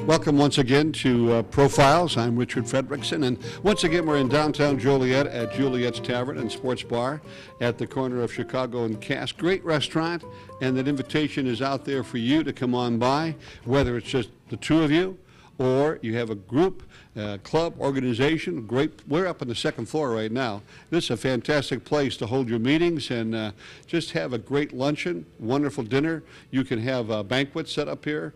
Welcome once again to Profiles. I'm Richard Fredrickson, and once again we're in downtown Joliet at Juliet's Tavern and Sports Bar at the corner of Chicago and Cass. Great restaurant, and that invitation is out there for you to come on by, whether it's just the two of you or you have a group, club, organization. Great. We're up on the second floor right now. This is a fantastic place to hold your meetings and just have a great luncheon, wonderful dinner. You can have a banquet set up here.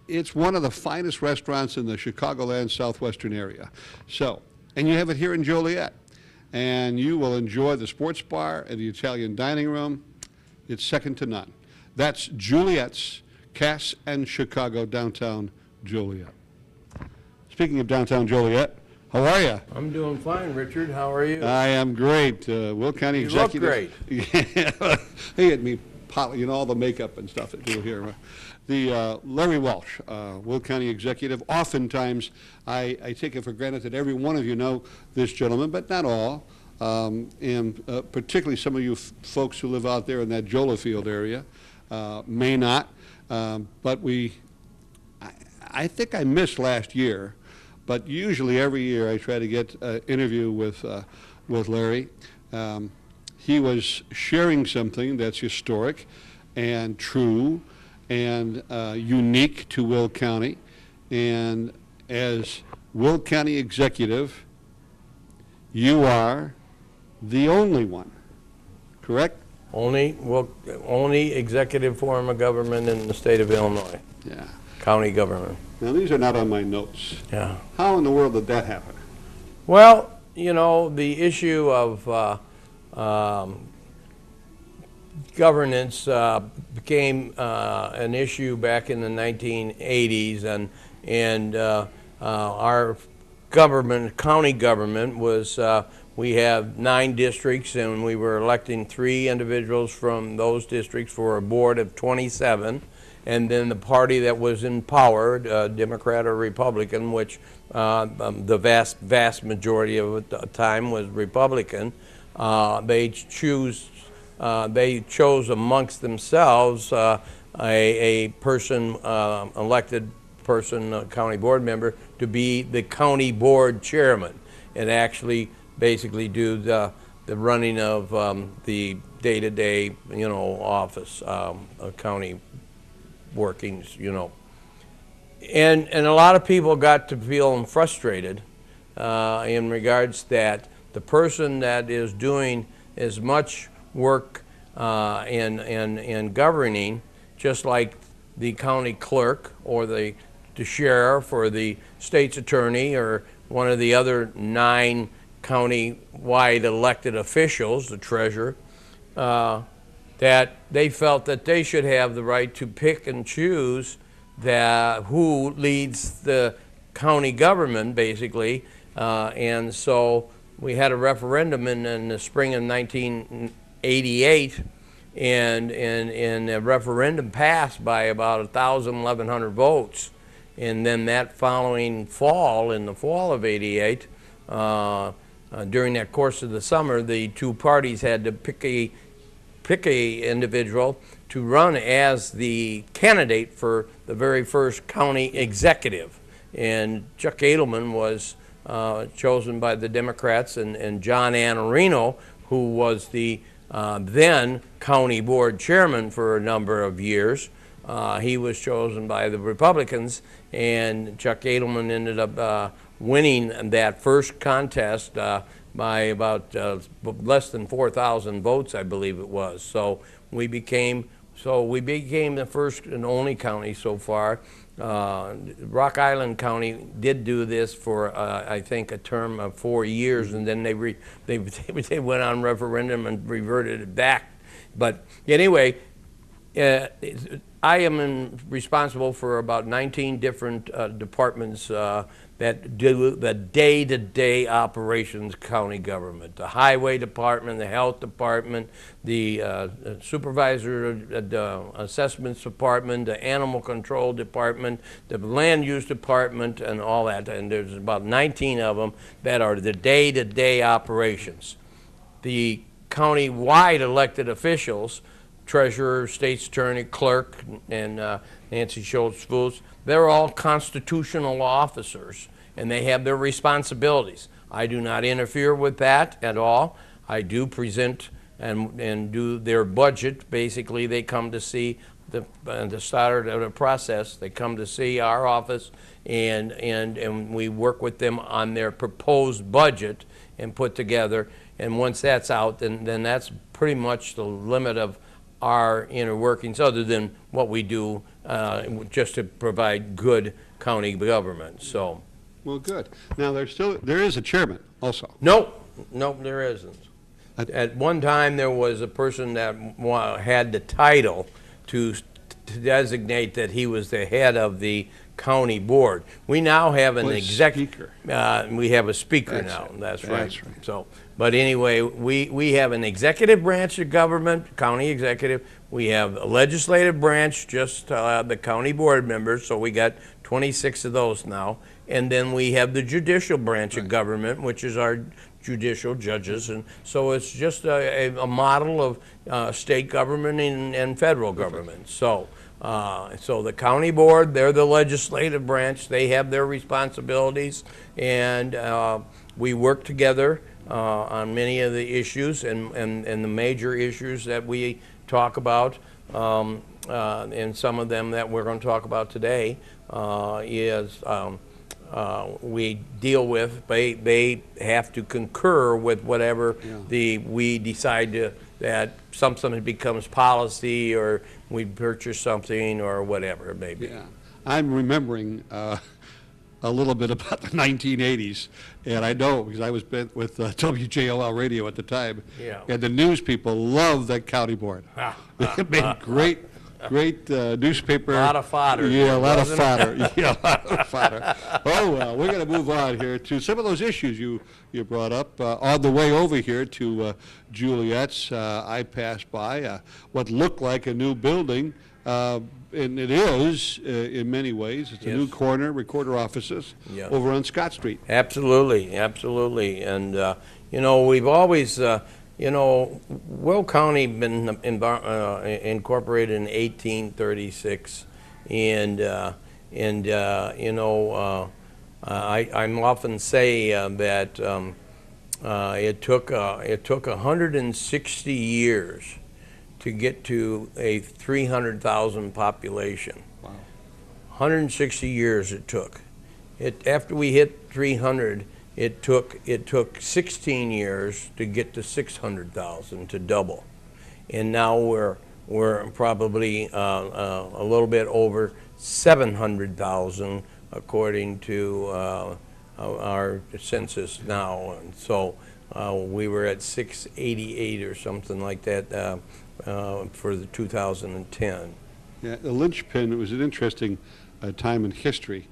It's one of the finest restaurants in the Chicagoland southwestern area. So, and you have it here in Joliet. And you will enjoy the sports bar and the Italian dining room. It's second to none. That's Juliet's, Cass and Chicago, downtown Joliet. Speaking of downtown Joliet, how are you? I'm doing fine, Richard. How are you? I am great. Will County Executive. You look great. Yeah. He had me, all the makeup and stuff that do here. The Larry Walsh, Will County Executive. Oftentimes, I take it for granted that every one of you know this gentleman, but not all. And particularly some of you folks who live out there in that Jolifield area may not. But I think I missed last year, but usually every year I try to get an interview with Larry. He was sharing something that's historic and true and unique to Will County. And as Will County Executive, you are the only one, correct? Only executive form of government in the state of Illinois. Yeah. County government. Now these are not on my notes. Yeah. How in the world did that happen? Well, you know, the issue of governance became an issue back in the 1980s, and our government, county government, was we have 9 districts, and we were electing 3 individuals from those districts for a board of 27, and then the party that was in power, Democrat or Republican, which the vast majority of the time was Republican, they chose amongst themselves a person, elected person, a county board member, to be the county board chairman and actually basically do the running of the day-to-day, office, county workings, And a lot of people got to feeling frustrated in regards that the person that is doing as much work in governing, just like the county clerk or the sheriff or the state's attorney or one of the other 9 county-wide elected officials, the treasurer, that they felt that they should have the right to pick and choose who leads the county government, basically. And so we had a referendum in the spring of 1988, and the referendum passed by about 1,100 votes. And then that following fall, in the fall of '88, during that course of the summer, the 2 parties had to pick a individual to run as the candidate for the very first county executive. And Chuck Edelman was chosen by the Democrats, and John Anarino, who was the then county board chairman for a number of years, he was chosen by the Republicans, and Chuck Edelman ended up winning that first contest by about less than 4,000 votes, I believe it was. So we became the first and only county so far. Rock Island County did do this for I think a term of 4 years, and then they went on referendum and reverted it back. But anyway, I am responsible for about 19 different departments that do the day-to-day operations county government. The highway department, the health department, the supervisor assessments department, the animal control department, the land use department, and all that. And there's about 19 of them that are the day-to-day operations. The county-wide elected officials, treasurer, state's attorney, clerk, and Nancy Schultz-Fools, they're all constitutional officers, and they have their responsibilities. I do not interfere with that at all. I do present and do their budget. Basically, they come to see the start of the process. They come to see our office, and we work with them on their proposed budget and put together. And once that's out, then that's pretty much the limit of our inner workings, other than what we do just to provide good county government. So, well, good. Now there is a chairman also. No, there isn't. At one time, there was a person that had the title to designate that he was the head of the county board. We now have an executive. We have a speaker now. That's right. So, but anyway, we have an executive branch of government, county executive. We have a legislative branch, just the county board members. So we got 26 of those now, and then we have the judicial branch of government, which is our judicial judges, and so it's just a model of state government and federal government. So. So the county board, they're the legislative branch. They have their responsibilities, and we work together on many of the issues and the major issues that we talk about. And some of them that we're going to talk about today is we deal with. They have to concur with whatever we decide that something becomes policy, or we purchase something, or whatever it may be. Yeah, I'm remembering a little bit about the 1980s, and I know because I was with WJOL radio at the time, and the news people loved that county board. It made great newspaper. A lot of fodder. Yeah, a lot of fodder. Yeah, a lot of fodder. Oh, well, we're going to move on here to some of those issues you brought up. On the way over here to Juliet's, I passed by what looked like a new building, and it is in many ways. It's a new recorder offices over on Scott Street. Absolutely, absolutely. And, we've always... Will County been incorporated in 1836, and I'm often say that it took 160 years to get to a 300,000 population. Wow. 160 years it took. After we hit 300. It took 16 years to get to 600,000 to double, and now we're probably a little bit over 700,000 according to our census now. And so we were at 688 or something like that for the 2010. Yeah, the linchpin. It was an interesting time in history.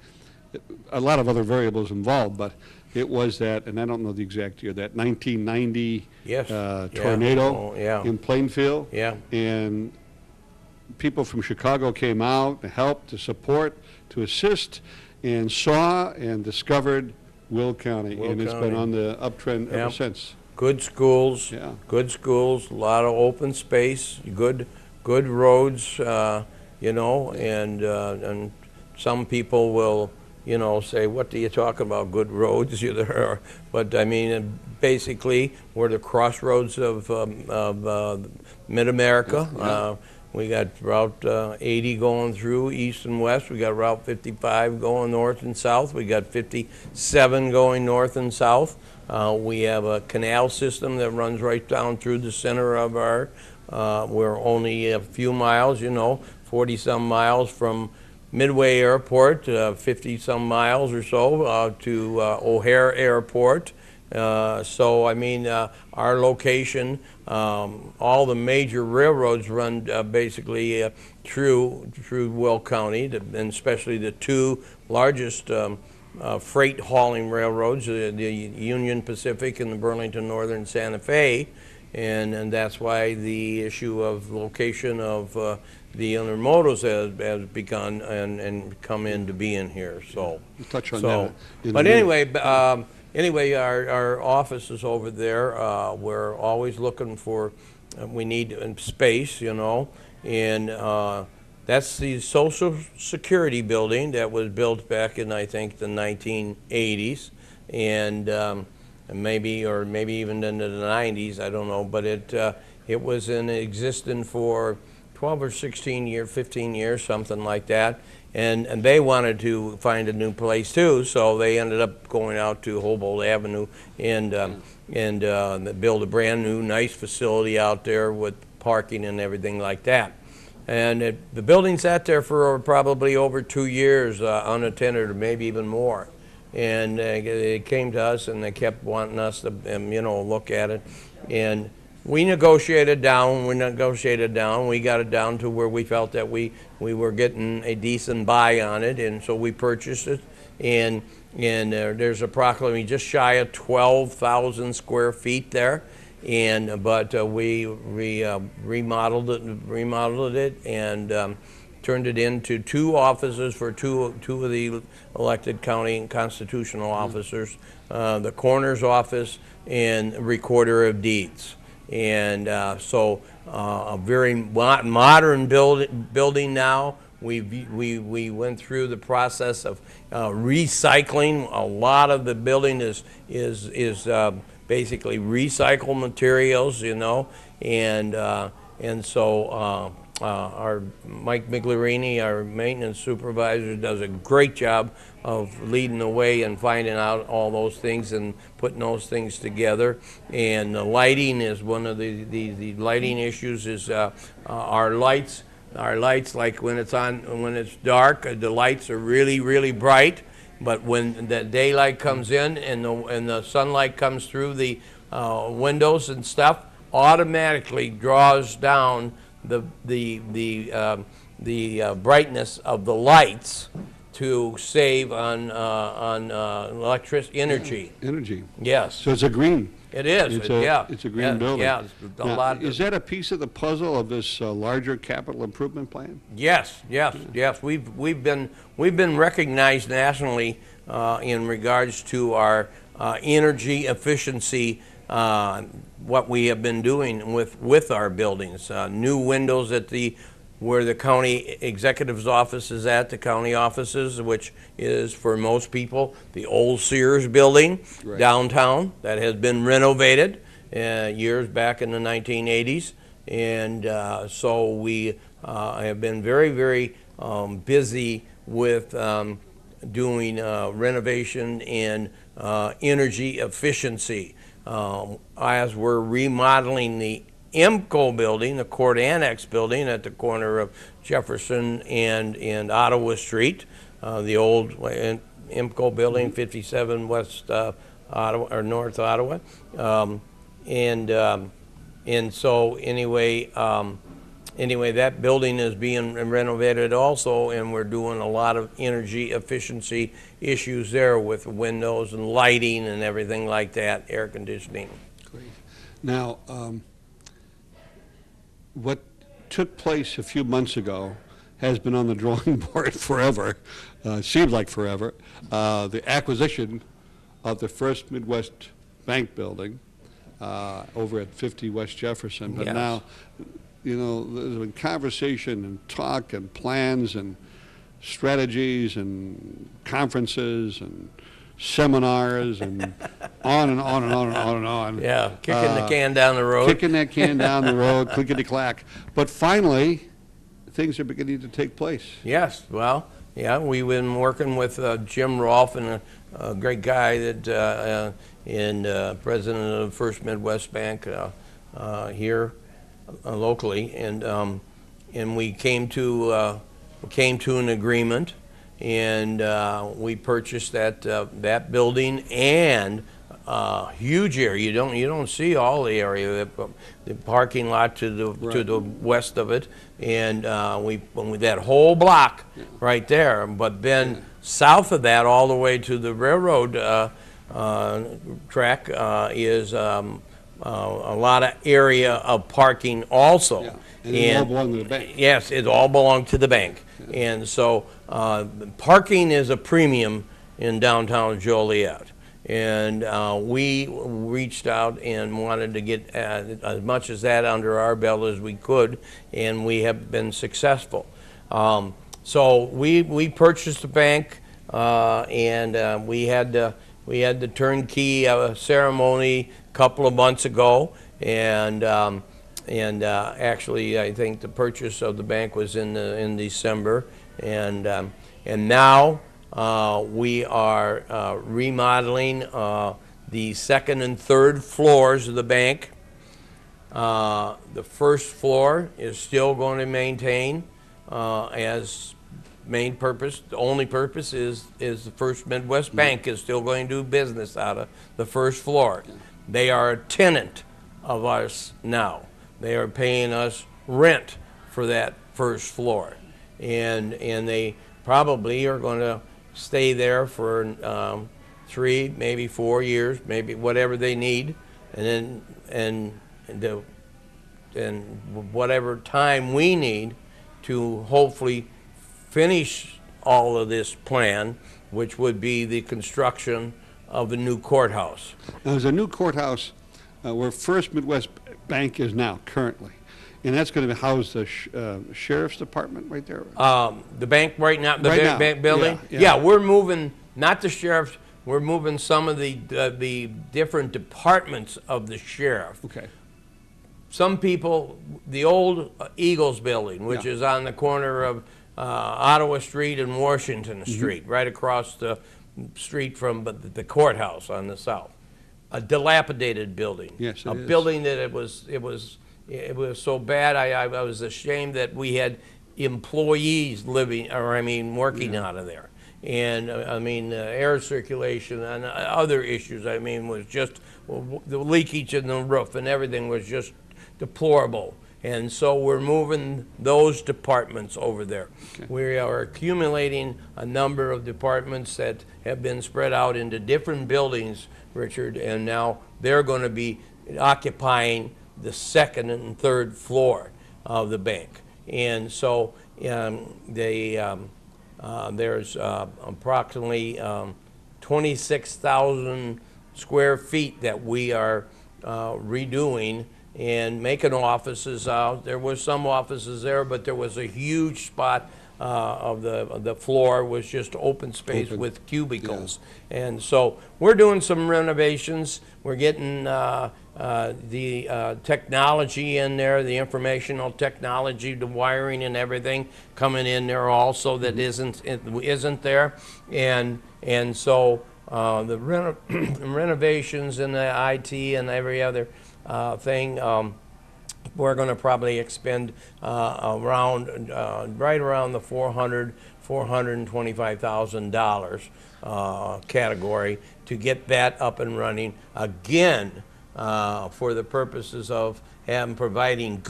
A lot of other variables involved, but it was that, and I don't know the exact year, that 1990 tornado in Plainfield. Yeah. And people from Chicago came out to help, to support, to assist, and saw and discovered Will County. It's been on the uptrend ever since. Good schools, a lot of open space, good roads, and some people will say, what are you talking about, good roads? But I mean, basically, we're the crossroads of Mid-America. We got Route 80 going through east and west. We got Route 55 going north and south. We got 57 going north and south. We have a canal system that runs right down through the center of we're only a few miles, 40-some miles from Midway Airport, 50-some miles or so to O'Hare Airport, So I mean, our location, all the major railroads run basically through Will County, and especially the two largest freight hauling railroads, the Union Pacific and the Burlington Northern Santa Fe. And that's why the issue of location of the intermodals has begun and come into being here. So, We'll touch on that in a but minute. anyway, our office is over there. We're always looking for, we need space, you know, and that's the Social Security building that was built back in, I think, the 1980s, and maybe even into the 90s, I don't know, but it was in existence for 12 or 16 years, 15 years, something like that. And they wanted to find a new place too, so they ended up going out to Humboldt Avenue and build a brand new, nice facility out there with parking and everything like that. And the building sat there for probably over 2 years, unattended, or maybe even more. And they came to us and they kept wanting us to, look at it. And we negotiated down. We got it down to where we felt that we were getting a decent buy on it, and so we purchased it. And there's approximately just shy of 12,000 square feet there. But we remodeled it and turned it into two offices for two of the elected county and constitutional officers, the coroner's office and recorder of deeds. And so a very modern building now. We went through the process of recycling. A lot of the building is basically recycled materials, you know, and so our Mike Miglerini, our maintenance supervisor, does a great job of leading the way and finding out all those things and putting those things together. And the lighting is one of the lighting issues is our lights. Our lights, like when it's dark, the lights are really, really bright. But when the daylight comes in and the sunlight comes through the windows and stuff, automatically draws down the brightness of the lights to save on electric energy. Energy. Yes. So it's a green. It is. It's a green building. Yeah. It's a lot. Is that a piece of the puzzle of this larger capital improvement plan? Yes. We've been recognized nationally in regards to our energy efficiency. What we have been doing with our buildings, new windows at where the county executive's office is at, the county offices, which is for most people the old Sears building downtown that has been renovated years back in the 1980s, and so we have been very, very busy with doing renovation and energy efficiency. As we're remodeling the IMCO building, the Court Annex building at the corner of Jefferson and Ottawa Street, the old IMCO building, 57 West Ottawa or North Ottawa, and so anyway, that building is being renovated also, and we're doing a lot of energy efficiency issues there with windows and lighting and everything like that, air conditioning. Great. Now, what took place a few months ago has been on the drawing board forever, seems like forever, the acquisition of the First Midwest Bank building over at 50 West Jefferson. But now, there's been conversation and talk and plans and strategies and conferences and seminars and on and on and on and on and on. Yeah, kicking the can down the road. Kicking that can down the road, clickety-clack. But finally, things are beginning to take place. Yes, well, yeah, we've been working with Jim Rolfe, and a great guy that president of First Midwest Bank here locally, and we came to an agreement, and we purchased that building and huge area. You don't see all the area. The parking lot to the west of it, and that whole block right there. But then south of that, all the way to the railroad track, is a lot of area of parking also. Yeah. And it all belonged to the bank. Yes, it all belonged to the bank. Yeah. And so parking is a premium in downtown Joliet. And we reached out and wanted to get as much as that under our belt as we could, and we have been successful. So we purchased the bank, and we had the turnkey ceremony a couple of months ago, and actually I think the purchase of the bank was in December, and now we are remodeling the second and third floors of the bank. The first floor is still going to maintain as main purpose. The only purpose is the First Midwest Bank is still going to do business out of the first floor. They are a tenant of us now. They are paying us rent for that first floor, and they probably are going to stay there for 3, maybe 4 years, maybe whatever they need, and whatever time we need to hopefully finish all of this plan, which would be the construction of the new courthouse. Now, there's a new courthouse where First Midwest Bank is now currently, and that's going to house the sheriff's department right there. The bank right now, the bank building. Yeah. We're moving not the sheriff's. We're moving some of the different departments of the sheriff. Okay. Some people, the old Eagles building, which is on the corner of Ottawa Street and Washington Street, right across the street from the courthouse on the south. A dilapidated building. Yes, it a is. building that it was so bad. I was ashamed that we had employees working out of there. And air circulation and other issues. Was just the leakage in the roof and everything was just deplorable. And so we're moving those departments over there. Okay. We are accumulating a number of departments that have been spread out into different buildings, Richard, and now they're going to be occupying the second and third floor of the bank. And so there's approximately 26,000 square feet that we are redoing and making offices out. There was some offices there, but there was a huge spot of the floor was just open space with cubicles. Yeah. And so we're doing some renovations. We're getting the technology in there, the informational technology, the wiring and everything coming in there also that isn't there. And so the renovations and the IT and every other thing, we're going to probably expend right around the $425,000 category to get that up and running again for the purposes of providing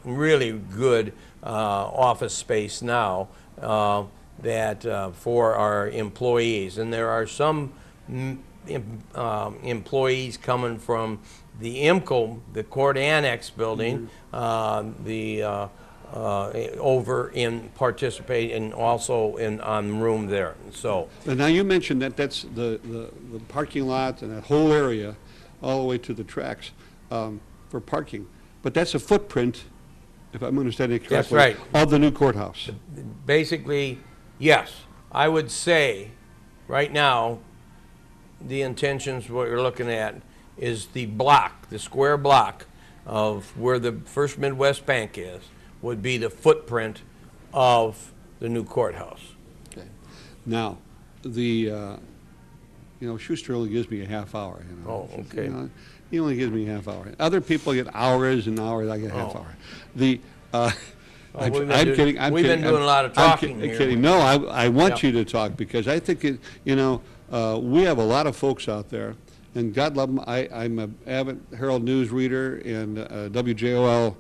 really good office space now that for our employees. And there are some employees coming from the IMCO, the Court Annex building, over in participating also on room there. So. But now you mentioned that that's the parking lot and that whole area, all the way to the tracks for parking. But that's a footprint, if I'm understanding it correctly, that's right, of the new courthouse. Basically, yes. I would say right now the intentions, what you're looking at, is the square block of where the First Midwest Bank is, would be the footprint of the new courthouse. Okay. Now, Schuster only gives me a half hour. Oh, okay. He only gives me a half hour. Other people get hours and hours. I get a half hour. I'm kidding. We've been doing a lot of talking here. I'm kidding. No, I want you to talk because I think we have a lot of folks out there and God love them, I'm an avid Herald News reader and WJOL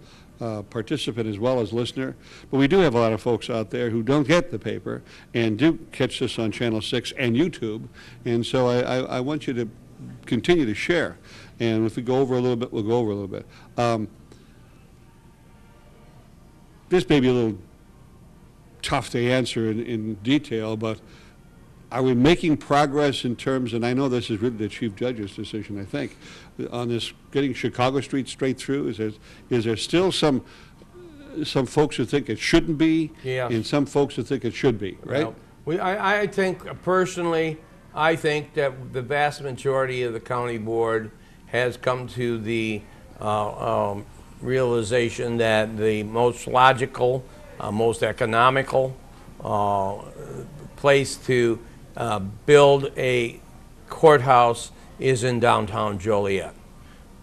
participant as well as listener, but we do have a lot of folks out there who don't get the paper and do catch this on Channel 6 and YouTube, and so I want you to continue to share, and if we go over a little bit, we'll go over a little bit. This may be a little tough to answer in detail, but are we making progress in terms, and I know this is really the Chief Judge's decision, I think, on this getting Chicago Street straight through? Is there still some folks who think it shouldn't be, yeah, and some folks who think it should be, right? Well, I think, personally, I think that the vast majority of the county board has come to the realization that the most logical, most economical place to build a courthouse is in downtown Joliet.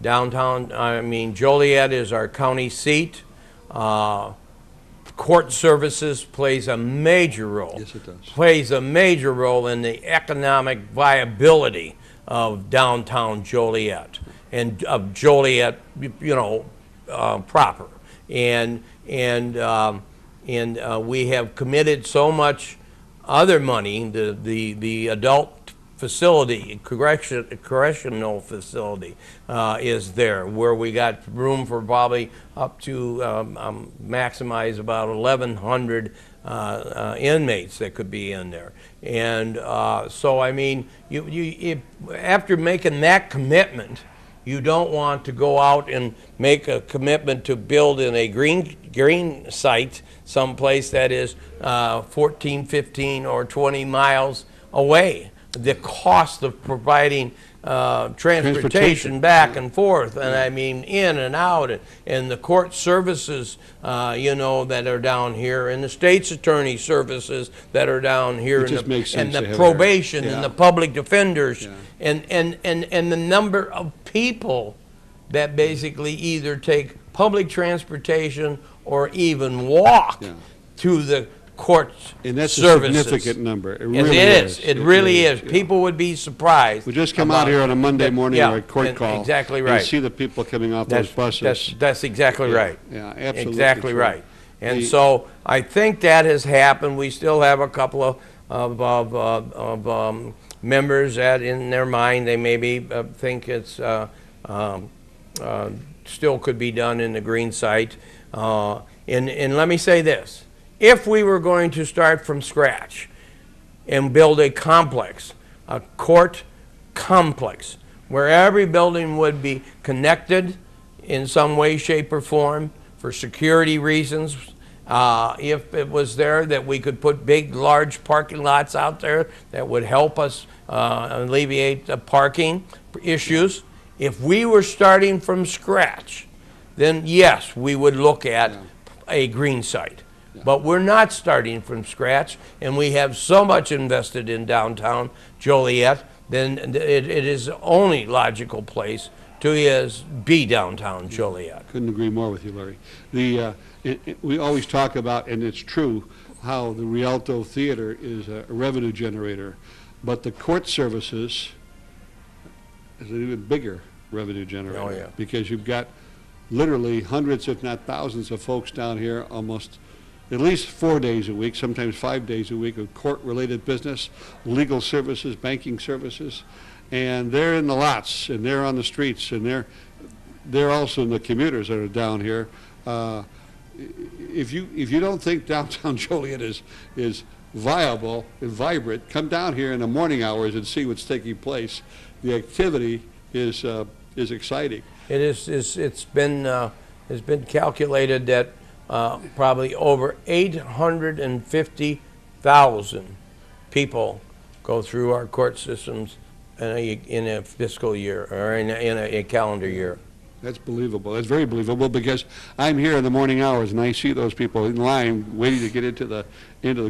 Joliet is our county seat. Court services plays a major role. Yes, it does. Plays a major role in the economic viability of downtown Joliet and of Joliet, proper. And we have committed so much other money. The adult facility, correctional facility is there, where we got room for probably up to maximize about 1,100 inmates that could be in there. And so, I mean, you after making that commitment, you don't want to go out and make a commitment to build in a green site someplace that is 14, 15, or 20 miles away. The cost of providing transportation back and forth, and I mean in and out, and the court services, that are down here, and the state's attorney services that are down here, and the probation and the public defenders, and the number of people that basically either take public transportation or even walk to the court and that's services. A significant number. It really is. It really is. People would be surprised. We just come out here on a Monday morning or a court call. Exactly right. And see the people coming off those buses. That's exactly right. Yeah, absolutely. Exactly right. And so I think that has happened. We still have a couple of members that in their mind they maybe think it's still could be done in the green site. And let me say this. If we were going to start from scratch and build a complex, a court complex, where every building would be connected in some way, shape, or form for security reasons, if it was there that we could put big, large parking lots out there that would help us alleviate the parking issues. If we were starting from scratch, then yes, we would look at a green site. But we're not starting from scratch, and we have so much invested in downtown Joliet, then it is the only logical place to be downtown Joliet. Couldn't agree more with you, Larry. We always talk about, and it's true, how the Rialto Theater is a revenue generator, but the court services is an even bigger revenue generator, because you've got literally hundreds, if not thousands, of folks down here almost at least 4 days a week, sometimes 5 days a week, of court-related business, legal services, banking services, and they're in the lots, and they're on the streets, and they're also in the commuters that are down here. If you don't think downtown Joliet is viable and vibrant, come down here in the morning hours and see what's taking place. The activity is exciting. It is. It's been calculated that probably over 850,000 people go through our court systems in a fiscal year or in a calendar year. That's believable. That's very believable, because I'm here in the morning hours and I see those people in line waiting to get into the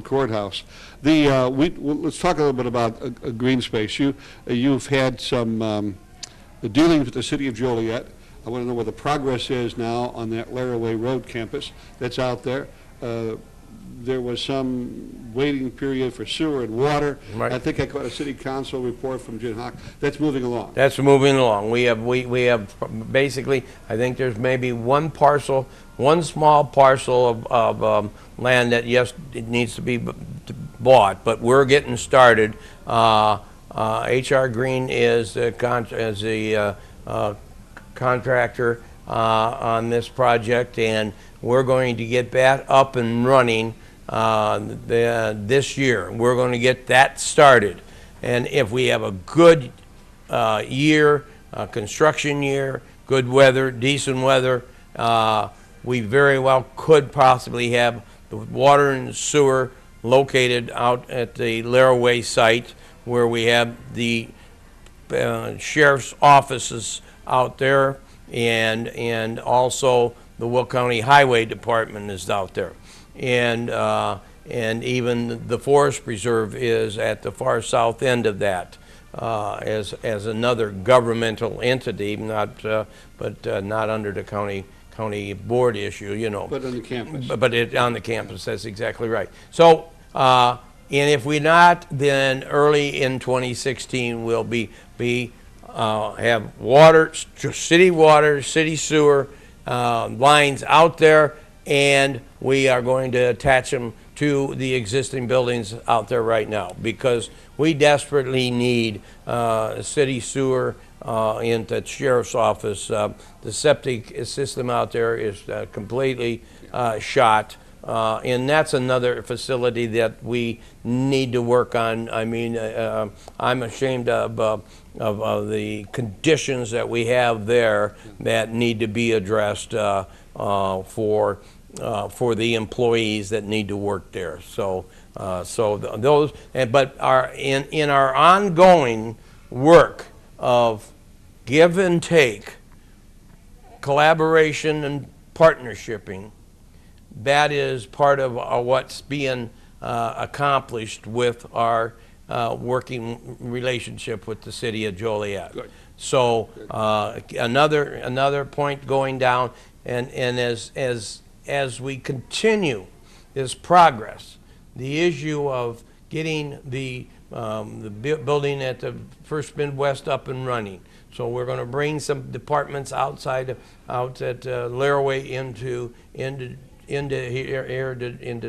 courthouse. Let's talk a little bit about a green space. You've had some dealings with the city of Joliet. I want to know what the progress is now on that Larry Road campus that's out there. there was some waiting period for sewer and water. Right. I think I caught a city council report from Jim Hawk. That's moving along. That's moving along. We have basically, I think there's maybe one small parcel of land that, yes, it needs to be bought, but we're getting started. H.R. Green is the contractor on this project, and we're going to get that up and running this year. We're going to get that started. And if we have a good year, construction year, good weather, decent weather, we very well could possibly have the water and sewer located out at the Laraway site, where we have the sheriff's offices out there, and also the Will County Highway Department is out there, and even the Forest Preserve is at the far south end of that, as another governmental entity, but not under the county board issue, you know. But on the campus. But on the campus, that's exactly right. So, and if we're not, then early in 2016 we'll have water, city sewer lines out there, and we are going to attach them to the existing buildings out there right now, because we desperately need city sewer in the sheriff's office. The septic system out there is completely shot. And that's another facility that we need to work on. I mean, I'm ashamed of the conditions that we have there that need to be addressed for the employees that need to work there. So, those, but in our ongoing work of give and take, collaboration and partnershiping, that is part of what's being accomplished with our working relationship with the city of Joliet. Good. So another point going down, and as we continue this progress, the issue of getting the building at the First Midwest up and running. So we're going to bring some departments out at Laraway into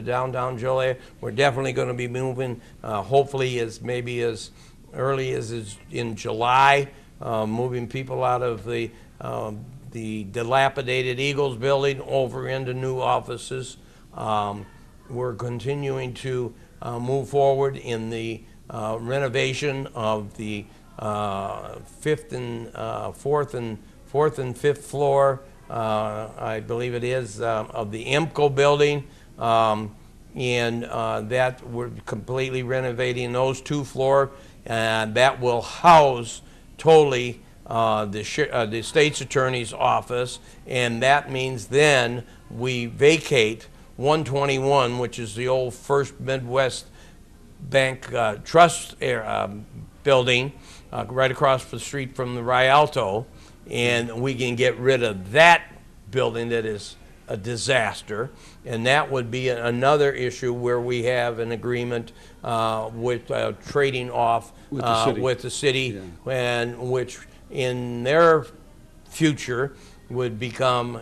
downtown Joliet. We're definitely going to be moving, hopefully maybe as early as in July, moving people out of the dilapidated Eagles building over into new offices. We're continuing to move forward in the renovation of the fourth and fifth floor, I believe it is, of the IMCO building, and that we're completely renovating those 2 floors, and that will house totally the state's attorney's office, and that means then we vacate 121, which is the old First Midwest Bank Trust building, right across the street from the Rialto, and we can get rid of that building that is a disaster. And that would be another issue where we have an agreement with trading off with the city, Yeah. and which in their future would become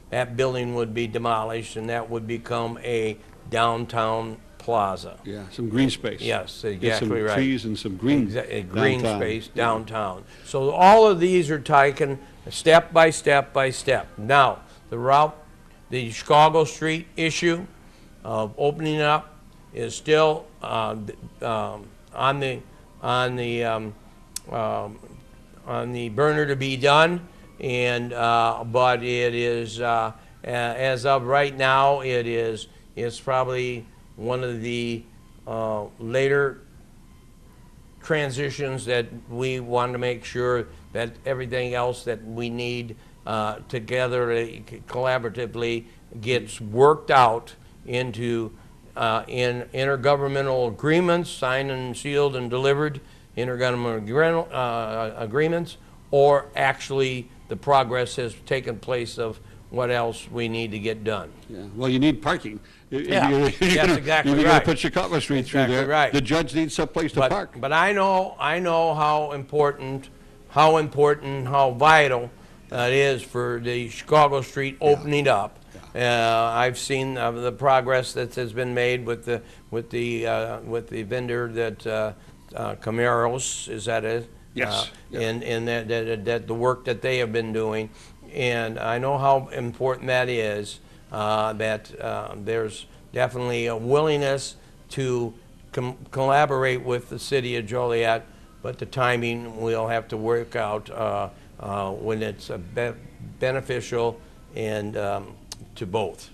that building would be demolished, and that would become a downtown plaza. Yeah, some green space. Yes, exactly Get some right. trees and some green Green downtown. space downtown. So all of these are taken step by step by step. Now, the Chicago Street issue of opening up is still on the burner to be done, and but it is as of right now, it's probably one of the later transitions that we want to make sure that everything else that we need together collaboratively gets worked out into in intergovernmental agreements, signed and sealed and delivered, intergovernmental agreements, or actually the progress has taken place of what else we need to get done. Yeah. Well, you need parking. Yeah, that's exactly You're right. going to put Chicago Street through Exactly there. right. The judge needs someplace to park. But I know how important, how vital it is for the Chicago Street opening up. I've seen the progress that has been made with the vendor that Camaros, is that it? Yes. And that the work that they have been doing, and I know how important that is. That there's definitely a willingness to collaborate with the city of Joliet, but the timing we'll have to work out when it's beneficial and to both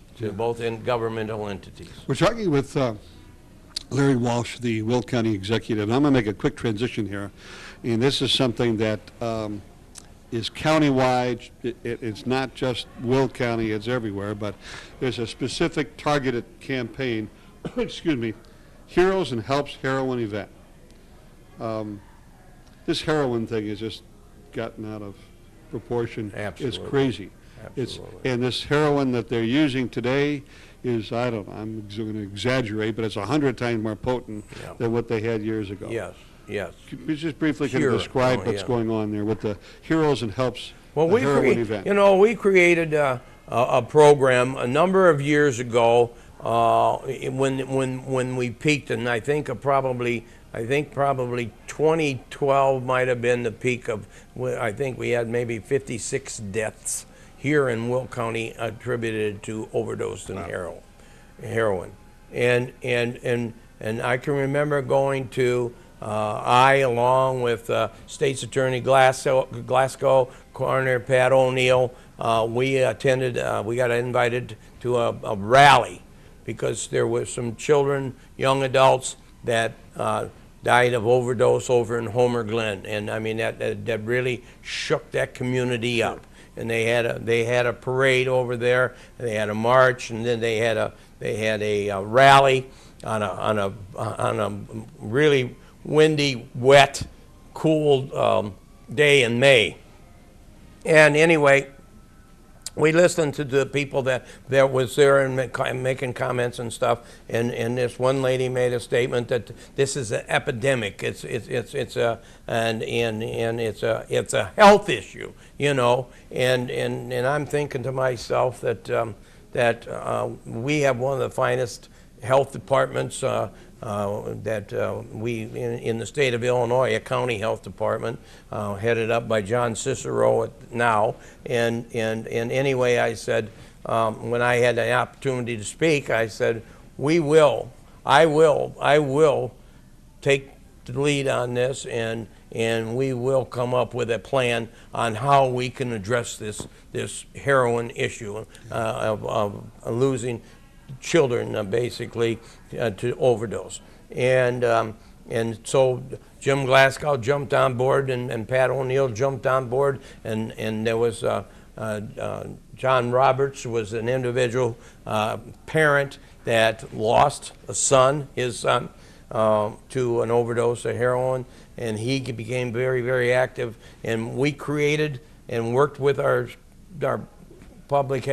in governmental entities. We're talking with Larry Walsh, the Will County executive. And I'm going to make a quick transition here. And this is something that is countywide. It's not just Will County, it's everywhere, but there's a specific targeted campaign, excuse me, Heroes and Helps Heroin event. This heroin thing has just gotten out of proportion. Absolutely. It's crazy. Absolutely. And this heroin that they're using today is, I don't know, I'm going to exaggerate, but it's 100 times more potent than what they had years ago. Yes, yes. Could you just briefly Sure. describe what's going on there with the Heroes and Helps heroin event? We created a program a number of years ago when we peaked, and I think probably 2012 might have been the peak of. I think we had maybe 56 deaths here in Will County attributed to overdose and heroin, and I can remember going to along with State's Attorney Glasgow, Coroner Pat O'Neill, we attended. We got invited to a rally because there were some children, young adults that died of overdose over in Homer Glen, and I mean that really shook that community up. And they had a parade over there. They had a march, and then they had a rally on a really windy, wet, cool day in May. And anyway, we listened to the people that was there and making comments and stuff. And this one lady made a statement that this is an epidemic. It's a health issue, you know. And I'm thinking to myself that we have one of the finest health departments that we in the state of Illinois, a county health department headed up by John Cicero now. And anyway, I said when I had the opportunity to speak, I said I will take the lead on this, and we will come up with a plan on how we can address this heroin issue of losing children basically to overdose. And so Jim Glasgow jumped on board, and Pat O'Neill jumped on board, and there was John Roberts was an individual parent that lost his son to an overdose of heroin, and he became very, very active. And we created and worked with our public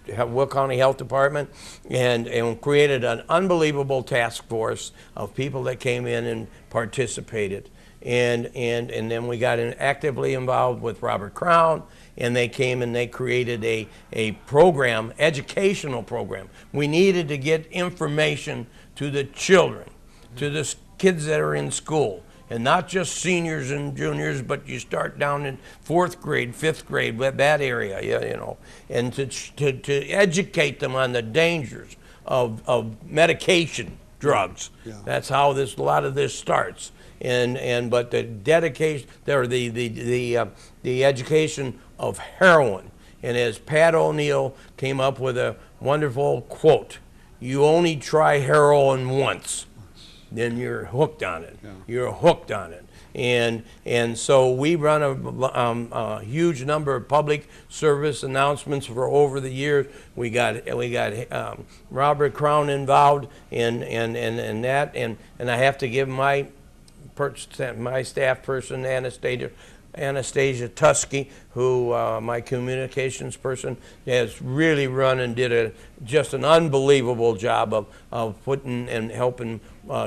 Will County Health Department and created an unbelievable task force of people that came in and participated. And then we got actively involved with Robert Crown, and they came and they created a program, educational program. We needed to get information to the children, to the kids that are in school, and not just seniors and juniors, but you start down in 4th grade, 5th grade, that area, you know, and to educate them on the dangers of medication drugs. Yeah. That's how a lot of this starts. But the dedication, or the education of heroin, and as Pat O'Neill came up with a wonderful quote, "You only try heroin once, then you're hooked on it. Yeah. You're hooked on it." And so we run a huge number of public service announcements for over the years. We got Robert Crown involved in that, and I have to give my staff person, Anastasia Anastasia Tusky, who my communications person has really run and did just an unbelievable job of putting and helping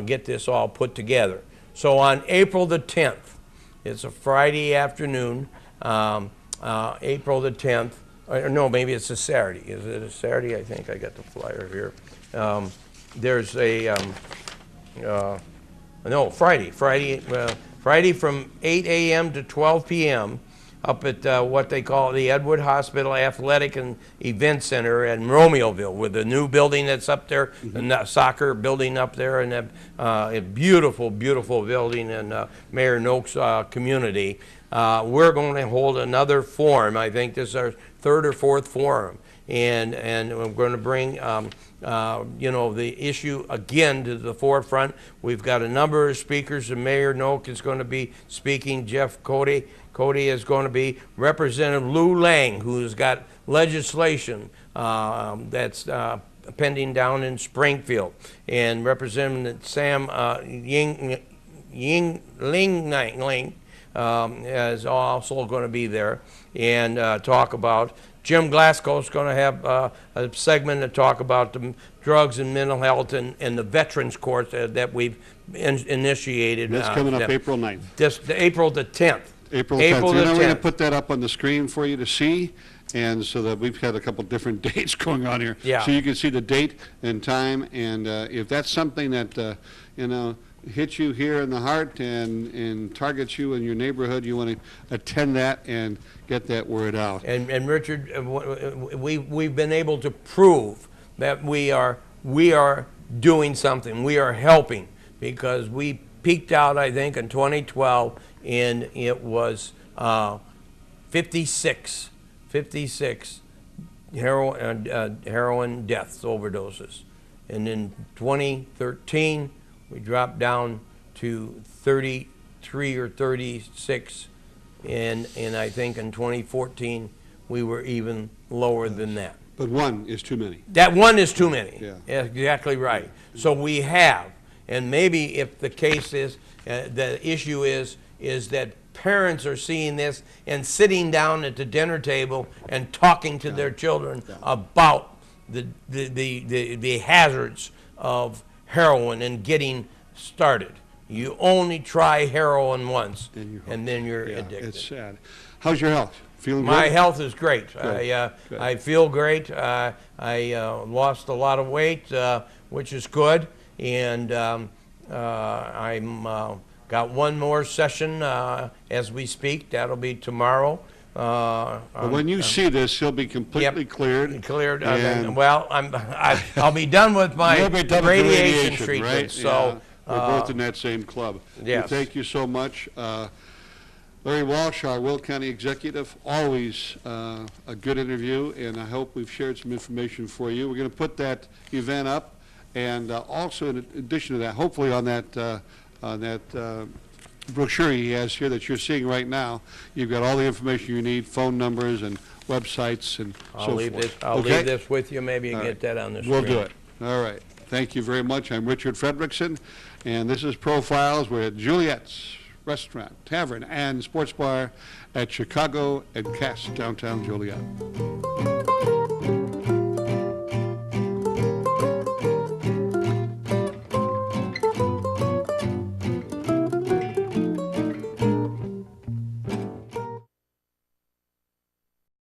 get this all put together. So on April the 10th, it's a Friday afternoon, April the 10th, or no, maybe it's a Saturday. Is it a Saturday? I think I got the flyer here. There's a, no, Friday from 8 a.m. to 12 p.m. up at what they call the Edward Hospital Athletic and Event Center in Romeoville, with the new building that's up there, the soccer building up there, and a beautiful, beautiful building in Mayor Noak's community. We're going to hold another forum. I think this is our third or fourth forum, and we're going to bring you know, the issue again to the forefront. We've got a number of speakers, and Mayor Noak is going to be speaking. Jeff Cody is going to be. Representative Lou Lang, who's got legislation that's pending down in Springfield, and Representative Sam Ling is also going to be there and talk about. Jim Glasgow is going to have a segment to talk about the drugs and mental health and the Veterans Court that we've initiated. That's coming up April 9th. April the 10th. April 10th. So now we're going to put that up on the screen for you to see, and so that we've had a couple different dates going on here. Yeah. So you can see the date and time, and if that's something that, you know, hits you here in the heart and targets you in your neighborhood, you want to attend that and get that word out. And Richard, we've been able to prove that we are doing something. We are helping, because we peaked out, I think, in 2012, and it was 56 heroin deaths, overdoses. And in 2013, we dropped down to 33 or 36, and I think in 2014 we were even lower than that. But one is too many. That one is too many. Yeah. Exactly right. So we have, and maybe if the case is, the issue is that parents are seeing this and sitting down at the dinner table and talking to their children about the hazards of heroin and getting started. You only try heroin once, and then you're addicted. It's sad. How's your health? Feeling good? My health is great. Good. I feel great. I lost a lot of weight, which is good, and I'm got one more session as we speak. That'll be tomorrow. But when you see this, he'll be completely cleared. Cleared. Well, I'll be done with my radiation treatment. Right? So we're both in that same club. Yes. Well, thank you so much. Larry Walsh, our Will County executive, always a good interview, and I hope we've shared some information for you. We're going to put that event up, and also in addition to that, hopefully on that brochure he has here that you're seeing right now, you've got all the information you need, phone numbers and websites and so forth. I'll leave this with you. Maybe you get that on the screen. We'll do it. All right. Thank you very much. I'm Richard Fredrickson, and this is Profiles. We're at Juliet's Restaurant, Tavern, and Sports Bar at Chicago and Cass, downtown Joliet.